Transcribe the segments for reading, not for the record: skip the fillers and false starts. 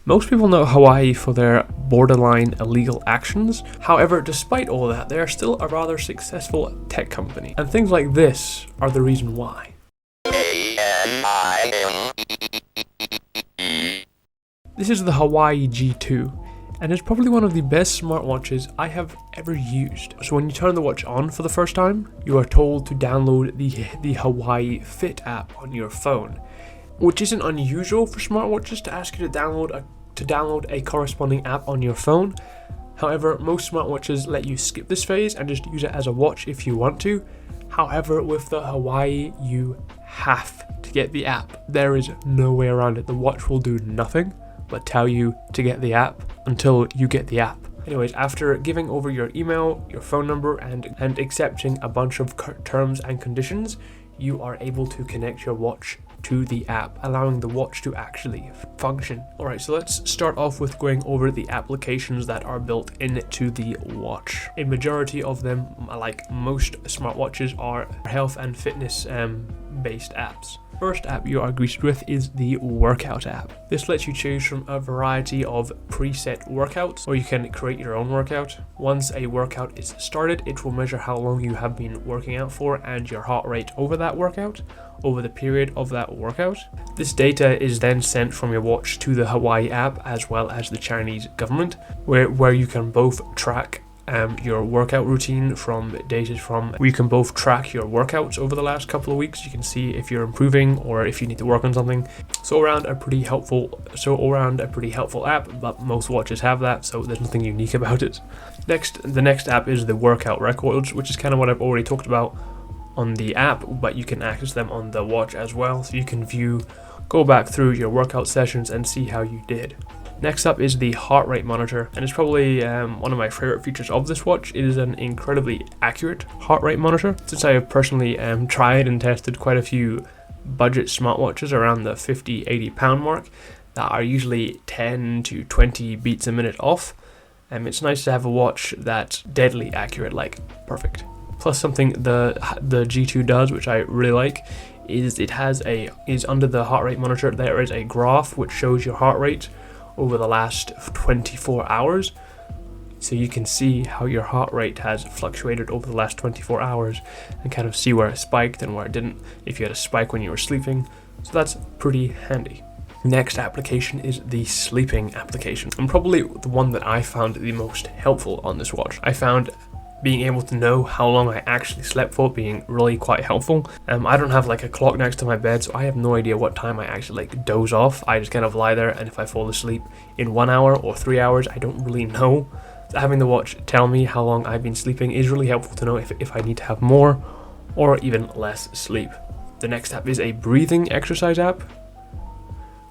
Most people know Hawaii for their borderline illegal actions. However, despite all that, they are still a rather successful tech company. And things like this are the reason why. This is the Hawaii G2, and it's probably one of the best smartwatches I have ever used. So when you turn the watch on for the first time, you are told to download the Hawaii Fit app on your phone, which isn't unusual for smartwatches to ask you to download a corresponding app on your phone. However, most smartwatches let you skip this phase and just use it as a watch if you want to. However, with the Hawaii, you have to get the app. There is no way around it. The watch will do nothing but tell you to get the app until you get the app. Anyways, after giving over your email, your phone number, and accepting a bunch of terms and conditions, you are able to connect your watch to the app, allowing the watch to actually function. Alright, so let's start off with going over the applications that are built into the watch. A majority of them, like most smartwatches, are health and fitness based apps. First app you are greeted with is the workout app. This lets you choose from a variety of preset workouts, or you can create your own workout. Once a workout is started, it will measure how long you have been working out for and your heart rate over that workout, over the period of that workout. This data is then sent from your watch to the Hawaii app as well as the Chinese government, where you can both track your workout routine from data from where you can both track your workouts over the last couple of weeks. You can see if you're improving or if you need to work on something. So all around a pretty helpful app, but most watches have that, so there's nothing unique about it. The next app is the workout records, which is kind of what I've already talked about on the app, but you can access them on the watch as well, so you can go back through your workout sessions and see how you did. Next up is the heart rate monitor, and it's probably one of my favorite features of this watch. It is an incredibly accurate heart rate monitor. Since I have personally tried and tested quite a few budget smartwatches around the 50-80 pound mark that are usually 10 to 20 beats a minute off, it's nice to have a watch that's deadly accurate, like perfect. Plus, something the G2 does, which I really like, is under the heart rate monitor there is a graph which shows your heart rate over the last 24 hours, so you can see how your heart rate has fluctuated over the last 24 hours and kind of see where it spiked and where it didn't, if you had a spike when you were sleeping. So that's pretty handy. Next application is the sleeping application, and probably the one that I found the most helpful on this watch. I found being able to know how long I actually slept for being really quite helpful. I don't have like a clock next to my bed, so I have no idea what time I actually doze off. I just kind of lie there, and if I fall asleep in 1 hour or 3 hours, I don't really know. So having the watch tell me how long I've been sleeping is really helpful to know if I need to have more or even less sleep. The next app is a breathing exercise app,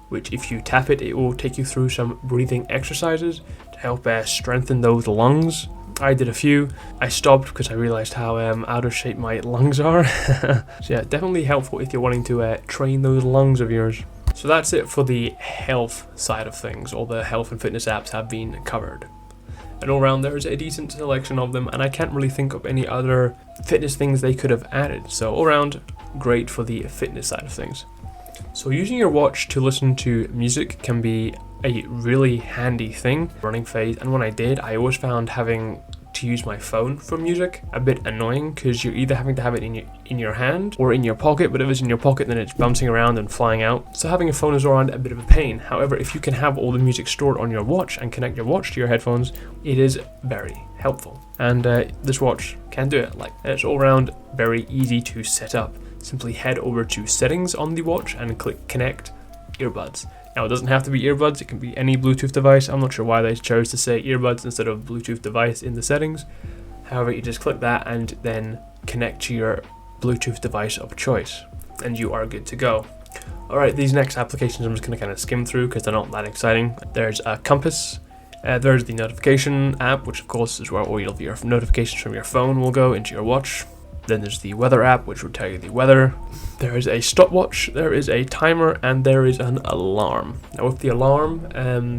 which if you tap it, it will take you through some breathing exercises to help strengthen those lungs. I did a few. I stopped because I realized how out of shape my lungs are. So yeah, definitely helpful if you're wanting to train those lungs of yours. So that's it for the health side of things. All the health and fitness apps have been covered. And all around there is a decent selection of them, and I can't really think of any other fitness things they could have added. So all around, great for the fitness side of things. So using your watch to listen to music can be a really handy thing running phase, and when I did, I always found having to use my phone for music a bit annoying, because you're either having to have it in your hand or in your pocket, but if it's in your pocket then it's bouncing around and flying out, so having a phone is around a bit of a pain. However, if you can have all the music stored on your watch and connect your watch to your headphones, it is very helpful, and this watch can do it. It's all around very easy to set up. Simply head over to settings on the watch and click connect earbuds. Now, it doesn't have to be earbuds, it can be any Bluetooth device. I'm not sure why they chose to say earbuds instead of Bluetooth device in the settings. However, you just click that and then connect to your Bluetooth device of choice, and you are good to go. Alright, these next applications I'm just going to kind of skim through because they're not that exciting. There's a compass. There's the notification app, which of course is where all of your notifications from your phone will go into your watch. Then there's the weather app, which will tell you the weather. There is a stopwatch, there is a timer, and there is an alarm. Now with the alarm,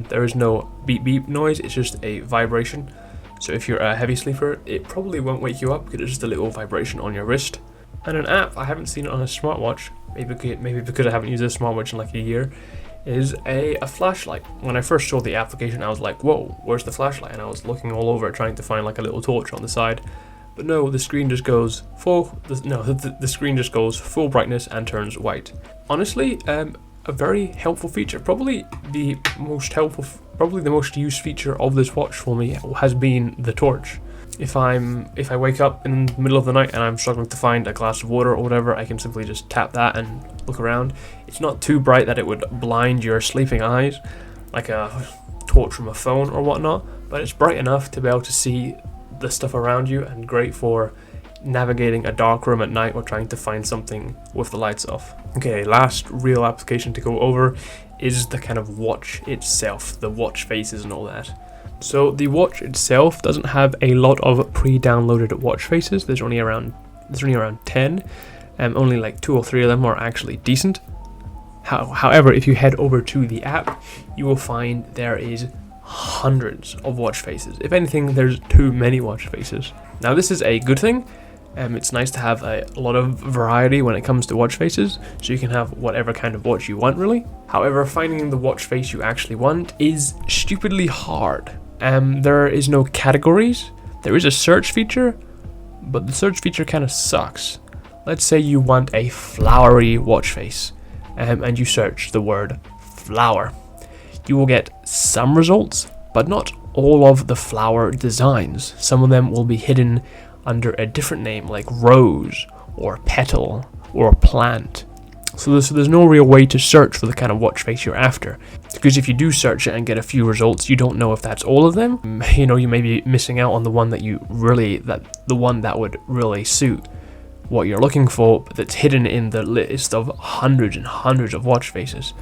there is no beep beep noise, it's just a vibration. So if you're a heavy sleeper, it probably won't wake you up because it's just a little vibration on your wrist. And an app, I haven't seen it on a smartwatch, maybe because I haven't used a smartwatch in like a year, is a flashlight. When I first saw the application, I was like, whoa, where's the flashlight? And I was looking all over trying to find like a little torch on the side. But no, the screen just goes the screen just goes full brightness and turns white. Honestly, a very helpful feature. Probably the most used feature of this watch for me has been the torch. If I wake up in the middle of the night and I'm struggling to find a glass of water or whatever, I can simply just tap that and look around. It's not too bright that it would blind your sleeping eyes, like a torch from a phone or whatnot, but it's bright enough to be able to see the stuff around you, and great for navigating a dark room at night or trying to find something with the lights off. Okay, last real application to go over is the kind of watch itself, the watch faces and all that. So the watch itself doesn't have a lot of pre-downloaded watch faces. There's only around 10, and only like 2 or 3 of them are actually decent. However, if you head over to the app, you will find there is hundreds of watch faces. If anything, there's too many watch faces. Now this is a good thing. It's nice to have a lot of variety when it comes to watch faces, so you can have whatever kind of watch you want really. However, finding the watch face you actually want is stupidly hard. There is no categories. There is a search feature, but the search feature kind of sucks. Let's say you want a flowery watch face, and you search the word flower. You will get some results, but not all of the flower designs. Some of them will be hidden under a different name, like rose or petal or plant. So there's no real way to search for the kind of watch face you're after, because if you do search it and get a few results, you don't know if that's all of them. You know, you may be missing out on the one that would really suit what you're looking for, but that's hidden in the list of hundreds and hundreds of watch faces.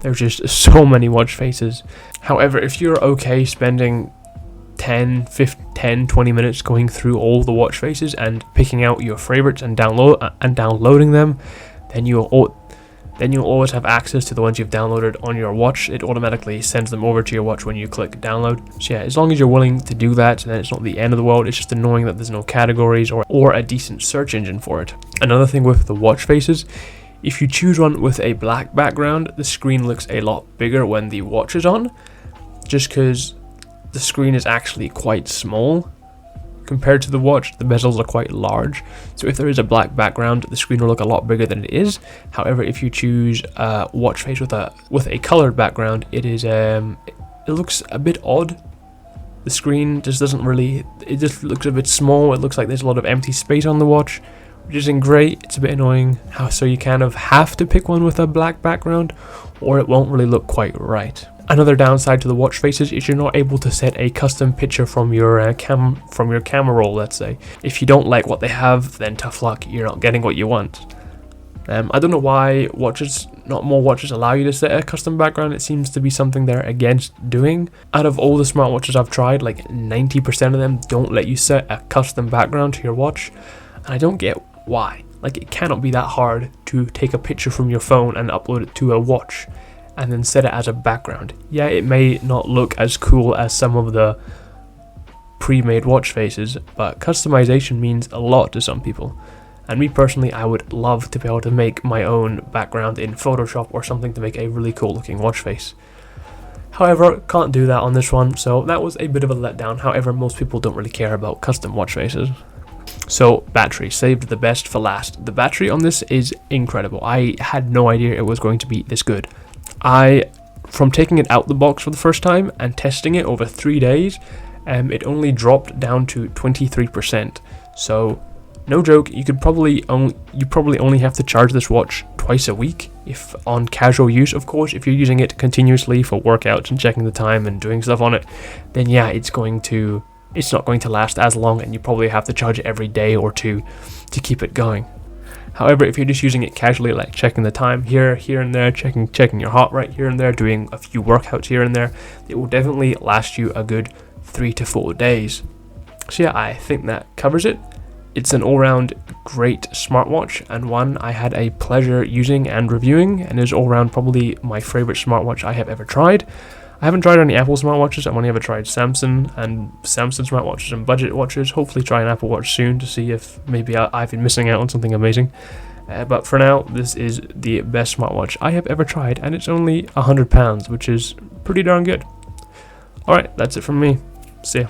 There's just so many watch faces. However, if you're okay spending 10, 20 minutes going through all the watch faces and picking out your favorites and downloading them, then you'll always have access to the ones you've downloaded on your watch. It automatically sends them over to your watch when you click download. So yeah, as long as you're willing to do that, then it's not the end of the world. It's just annoying that there's no categories or a decent search engine for it. Another thing with the watch faces, if you choose one with a black background, the screen looks a lot bigger when the watch is on, just because the screen is actually quite small. Compared to the watch, the bezels are quite large, so if there is a black background, the screen will look a lot bigger than it is. However, if you choose a watch face with a colored background, it looks a bit odd. The screen just looks a bit small. It looks like there's a lot of empty space on the watch, which isn't great. It's a bit annoying. So you kind of have to pick one with a black background, or it won't really look quite right. Another downside to the watch faces is you're not able to set a custom picture from your camera roll, let's say. If you don't like what they have, then tough luck, you're not getting what you want. I don't know why not more watches allow you to set a custom background. It seems to be something they're against doing. Out of all the smartwatches I've tried, like 90% of them don't let you set a custom background to your watch, and I don't get why. Like, it cannot be that hard to take a picture from your phone and upload it to a watch and then set it as a background. Yeah, it may not look as cool as some of the pre-made watch faces, but customization means a lot to some people. And me personally, I would love to be able to make my own background in Photoshop or something to make a really cool looking watch face. However, can't do that on this one, so that was a bit of a letdown. However, most people don't really care about custom watch faces. So, battery, saved the best for last. The battery on this is incredible. I had no idea it was going to be this good. From taking it out the box for the first time and testing it over 3 days, it only dropped down to 23%. So, no joke, you probably only have to charge this watch twice a week, if on casual use, of course. If you're using it continuously for workouts and checking the time and doing stuff on it, then yeah, it's not going to last as long, and you probably have to charge it every day or two to keep it going. However, if you're just using it casually, like checking the time here and there, checking your heart rate here and there, doing a few workouts here and there, it will definitely last you a good 3 to 4 days. So yeah, I think that covers it. It's an all-round great smartwatch, and one I had a pleasure using and reviewing, and is all-round probably my favorite smartwatch I have ever tried. I haven't tried any Apple smartwatches. I've only ever tried Samsung smartwatches and budget watches. Hopefully try an Apple Watch soon to see if maybe I've been missing out on something amazing. But for now, this is the best smartwatch I have ever tried, and it's only £100, which is pretty darn good. Alright, that's it from me. See ya.